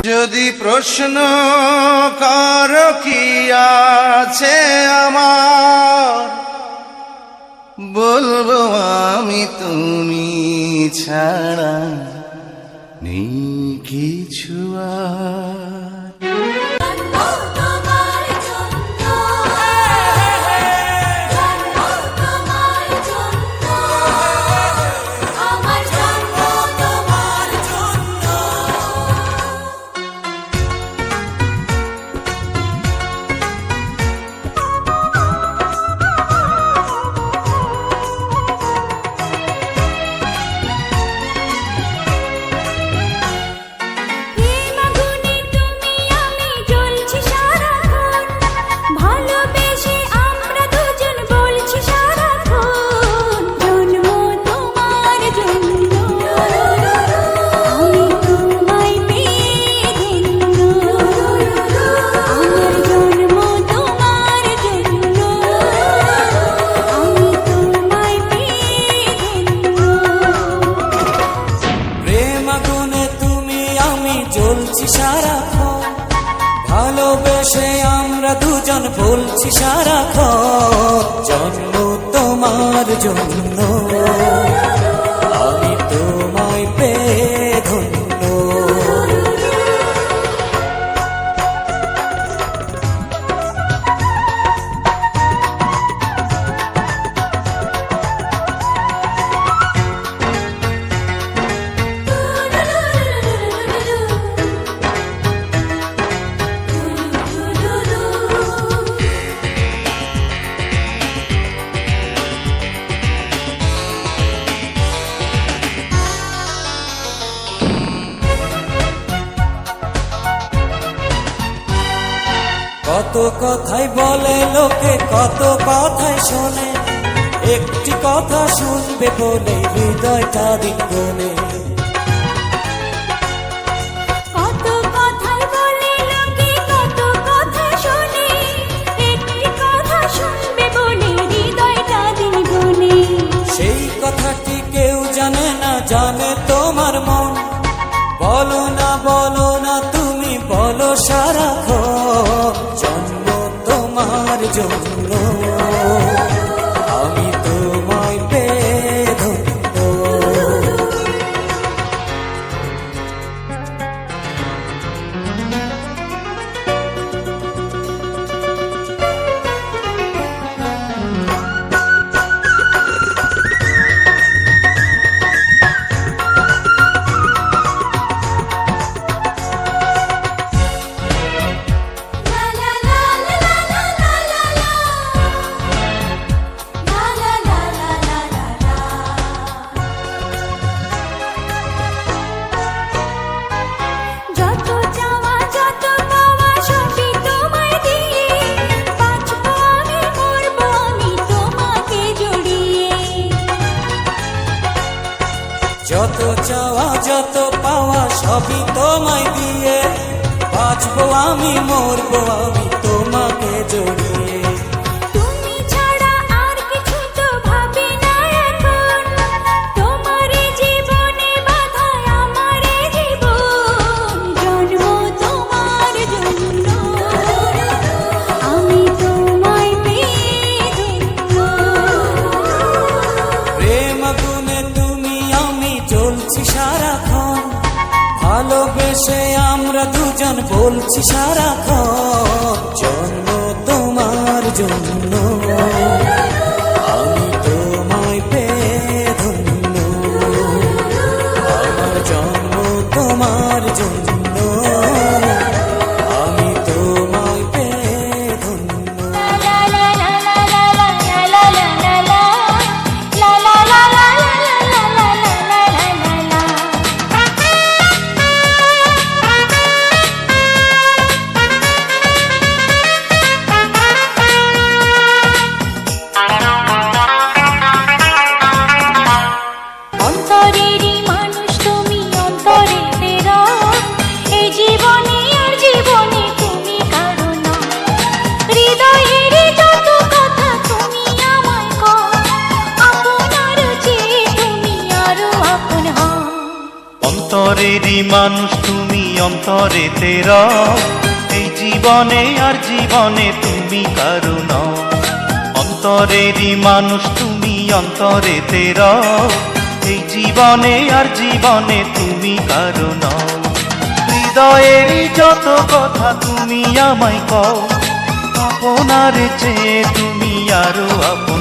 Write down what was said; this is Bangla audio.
যদি প্রশ্ন কর কি আছে আমার, বলবো আমি তুমি ছাড়া নেই কিছু আর। ভালোবেসে আমরা দুজন বলছি সারাক্ষণ, জন্ম তোমার জন্য আমি তোমায় পেয়ে ধন্য। কত কথাই বলে লোকে, কত কথাই শোনে, একটি কথা শুনবে বলে হৃদয়টা দিন গলে। কত কথাই বলে লোকে, কত কথা শোনে, একটি কথা শুনবে বলে হৃদয়টা দিন গলে। সেই কথাটি কেউ জানে না, জানে তোমার মন। বলো না তুমি বলো সারাক্ষণ, জন্ম তোমার জন্য আমি তোমায় পেয়ে ধন্য। যত চাওয়া যত পাওয়া সবই তোমায় দিয়ে, বাঁচবো আমি মরবো আমি তোমাকে জড়িয়ে। তুমি ছাড়া আর কিছু তো ভাবি না এখন, তোমার জীবনে বাঁধা আমার জীবন, জন্ম তোমার জন্য আমি তোমায় পেয়ে ধন্য। প্রেম আগুনে তুমি আমি জ্বলছি সারাক্ষণ, ভালোবেসে আমরা দুজন বলছি সারাক্ষণ, জন্ম তোমার জন্য আমি তোমায় পেয়ে ধন্য। আমার জন্ম তোমার জন্য আমি তোমায় পেয়ে ধন্য। অন্তরেরই মানুষ তুমি অন্তরে তেরা, এই জীবনে আর জীবনে তুমি কারো নও। অন্তরেরই মানুষ তুমি অন্তরে তেরা, এই জীবনে আর জীবনে তুমি কারো নও। হৃদয়েরই যত কথা তুমি আমায় কও, আপনার চেয়ে তুমি আরো আপন।